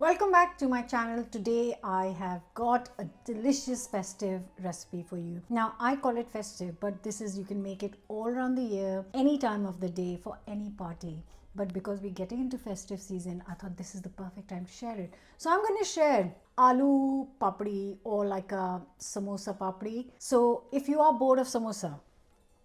Welcome back to my channel. Today I have got a delicious festive recipe for you. Now I call it festive, but this is, you can make it all around the year, any time of the day, for any party. But because we're getting into festive season, I thought this is the perfect time to share it. So I'm going to share aloo papdi, or like a samosa papdi. So if you are bored of samosa,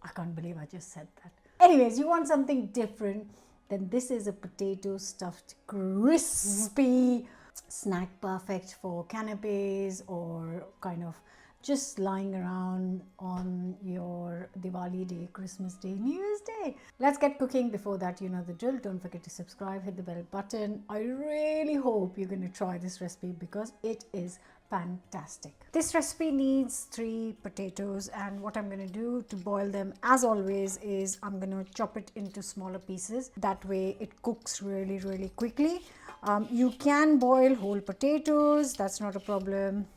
I can't believe I just said that. Anyways, you want something different, then this is a potato stuffed crispy snack, perfect for canapes or kind of just lying around on your Diwali day, Christmas day, New Year's day. Let's get cooking. Before that, you know the drill. Don't forget to subscribe, hit the bell button. I really hope you're going to try this recipe because it is fantastic. This recipe needs 3 potatoes, and what I'm going to do to boil them, as always, is I'm going to chop it into smaller pieces. That way it cooks really quickly. You can boil whole potatoes, that's not a problem,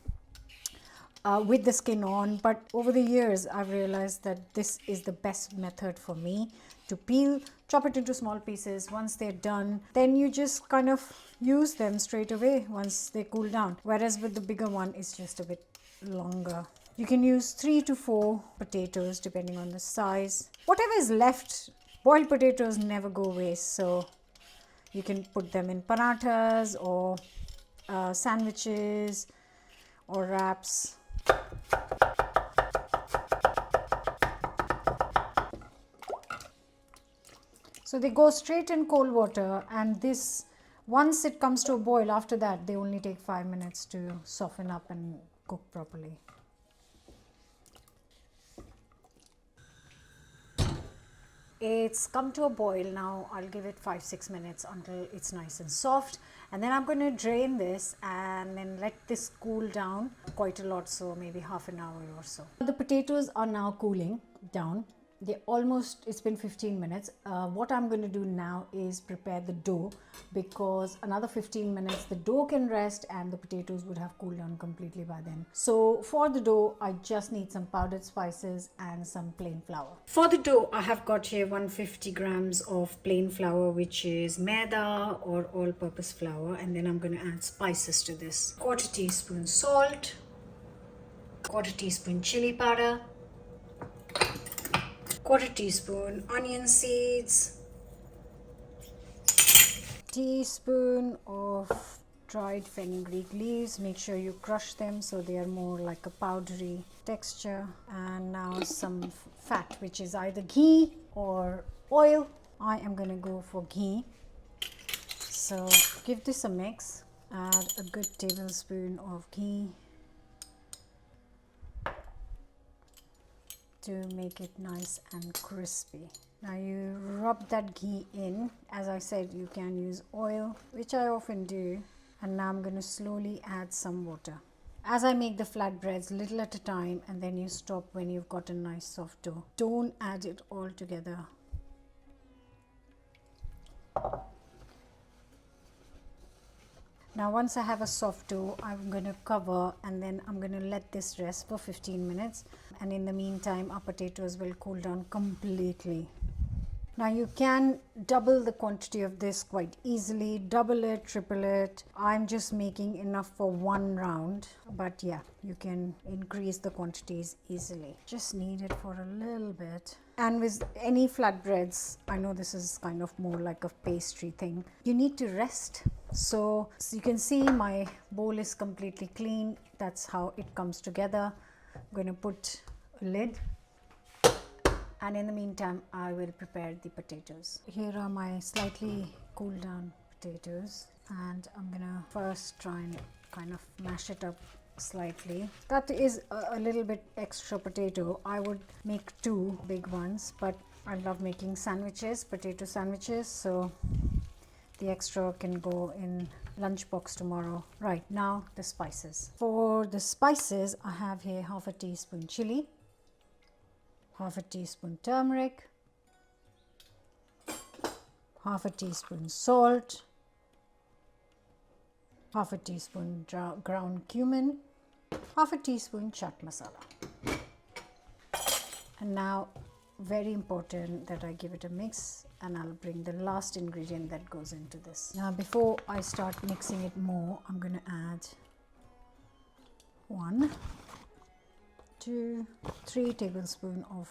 with the skin on, but over the years I've realized that this is the best method for me to peel, chop it into small pieces. Once they're done, then you just kind of use them straight away once they cool down, whereas with the bigger one it's just a bit longer. You can use 3 to 4 potatoes depending on the size. Whatever is left, boiled potatoes never go waste, so you can put them in parathas or sandwiches or wraps. So they go straight in cold water, and this, once it comes to a boil, after that they only take 5 minutes to soften up and cook properly. It's come to a boil now. I'll give it 5-6 minutes until it's nice and soft, and then I'm going to drain this and then let this cool down quite a lot, so maybe half an hour or so. The potatoes are now cooling down. It's been 15 minutes. What I'm going to do now is prepare the dough, because another 15 minutes the dough can rest and the potatoes would have cooled down completely by then. So for the dough, I just need some powdered spices and some plain flour. For the dough, I have got here 150 grams of plain flour, which is maida or all-purpose flour, and then I'm going to add spices to this. 1/4 teaspoon salt, 1/4 teaspoon chili powder, 1/4 teaspoon onion seeds, teaspoon of dried fenugreek leaves. Make sure you crush them so they are more like a powdery texture. And now some fat, which is either ghee or oil. I am going to go for ghee. So give this a mix. Add a good tablespoon of ghee to make it nice and crispy. Now you rub that ghee in. As I said, you can use oil, which I often do. And now I'm going to slowly add some water. As I make the flatbreads, little at a time, and then you stop when you've got a nice soft dough. Don't add it all together. Now once I have a soft dough, I'm going to cover, and then I'm going to let this rest for 15 minutes. And in the meantime, our potatoes will cool down completely. Now you can double the quantity of this quite easily. Double it, triple it. I'm just making enough for 1 round. But yeah, you can increase the quantities easily. Just knead it for a little bit. And with any flatbreads, I know this is kind of more like a pastry thing, you need to rest. So you can see my bowl is completely clean. That's how it comes together. I'm going to put a lid. And in the meantime, I will prepare the potatoes. Here are my slightly cooled down potatoes. And I'm going to first try and kind of mash it up slightly. That is a little bit extra potato. I would make 2 big ones, but I love making sandwiches, potato sandwiches. So the extra can go in lunchbox tomorrow. Right, now the spices. For the spices, I have here 1/2 teaspoon chili, 1/2 teaspoon turmeric, 1/2 teaspoon salt, 1/2 teaspoon ground cumin, 1/2 teaspoon chaat masala. And now very important that I give it a mix, and I'll bring the last ingredient that goes into this. Now before I start mixing it more, I'm going to add 1, 2, 3 tablespoons of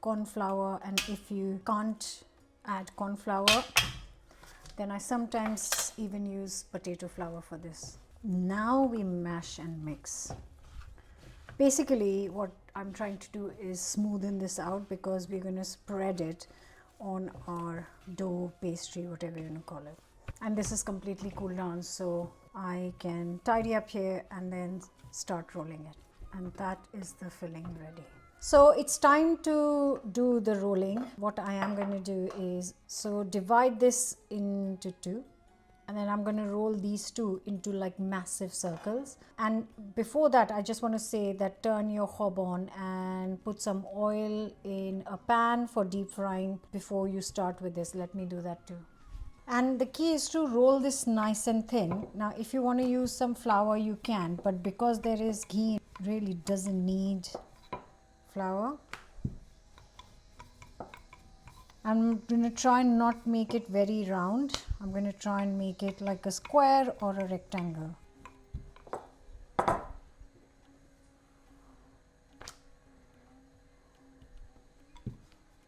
corn flour, and if you can't add corn flour, then I sometimes even use potato flour for this. Now we mash and mix. Basically what I'm trying to do is smoothen this out, because we're going to spread it on our dough, pastry, whatever you want to call it. And this is completely cooled down, so I can tidy up here and then start rolling it. And that is the filling ready. So it's time to do the rolling. What I am going to do is, so divide this into 2, and then I'm going to roll these 2 into like massive circles. And before that, I just want to say that turn your hob on and put some oil in a pan for deep frying before you start with this. Let me do that too. And the key is to roll this nice and thin. Now if you want to use some flour, you can, but because there is ghee, it really doesn't need flour. I'm going to try and not make it very round. I'm going to try and make it like a square or a rectangle.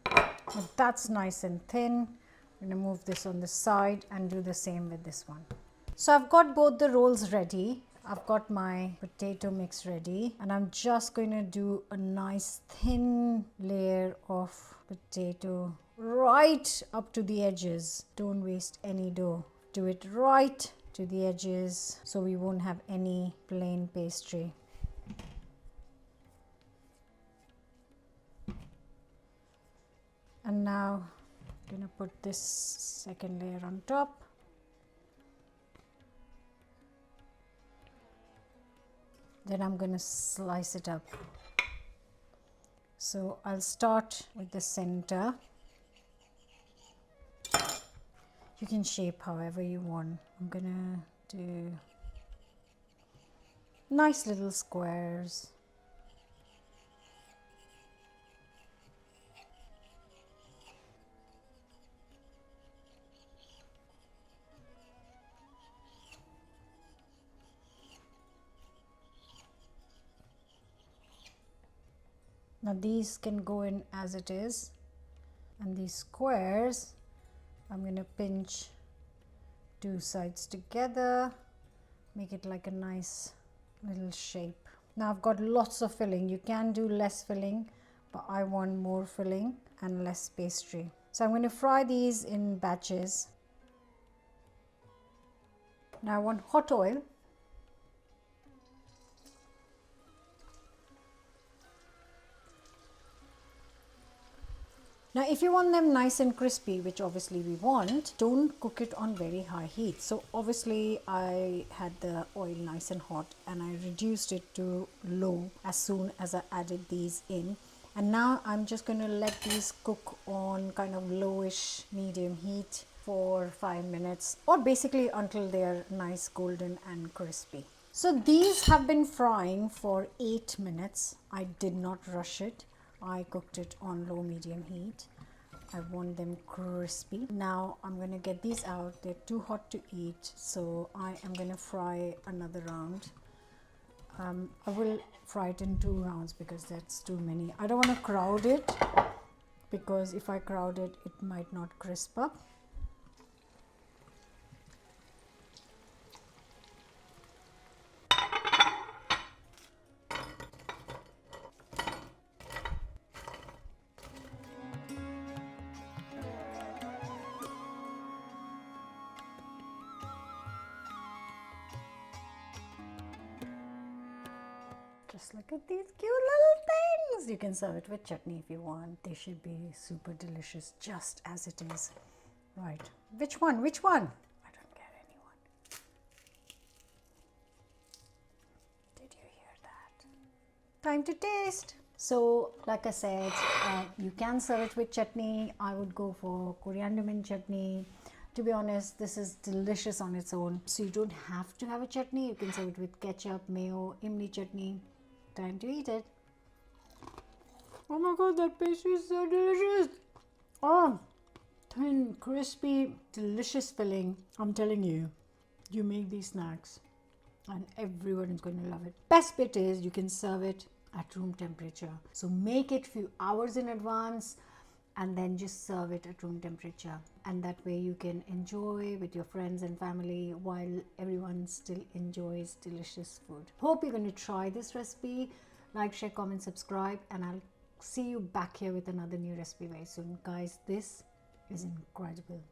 But that's nice and thin. I'm going to move this on the side and do the same with this one. So I've got both the rolls ready. I've got my potato mix ready, and I'm just going to do a nice thin layer of potato right up to the edges. Don't waste any dough. Do it right to the edges so we won't have any plain pastry. And now I'm going to put this second layer on top. Then I'm going to slice it up. So I'll start with the center. You can shape however you want. I'm going to do nice little squares. Now these can go in as it is, and these squares I'm going to pinch 2 sides together, make it like a nice little shape. Now I've got lots of filling. You can do less filling, but I want more filling and less pastry. So I'm going to fry these in batches. Now I want hot oil. Now if you want them nice and crispy, which obviously we want, don't cook it on very high heat. So obviously I had the oil nice and hot, and I reduced it to low as soon as I added these in. And now I'm just going to let these cook on kind of lowish medium heat for 5 minutes, or basically until they're nice golden and crispy. So these have been frying for 8 minutes. I did not rush it. I cooked it on low medium heat. I want them crispy. Now I'm going to get these out. They're too hot to eat, so I am going to fry another round. I will fry it in 2 rounds because that's too many. I don't want to crowd it, because if I crowd it, it might not crisp up. Just look at these cute little things. You can serve it with chutney if you want. They should be super delicious just as it is. Right. Which one? Which one? I don't get anyone. Did you hear that? Time to taste. So like I said, you can serve it with chutney. I would go for coriander mint chutney. To be honest, this is delicious on its own. So you don't have to have a chutney. You can serve it with ketchup, mayo, imli chutney. Time to eat it. Oh my god, that pastry is so delicious. Oh, thin, crispy, delicious filling. I'm telling you, you make these snacks and everyone is going to love it. Best bit is you can serve it at room temperature. So make it few hours in advance and then just serve it at room temperature, and that way you can enjoy with your friends and family while everyone still enjoys delicious food. Hope you're going to try this recipe. Like, share, comment, subscribe, and I'll see you back here with another new recipe very soon. Guys, this is incredible.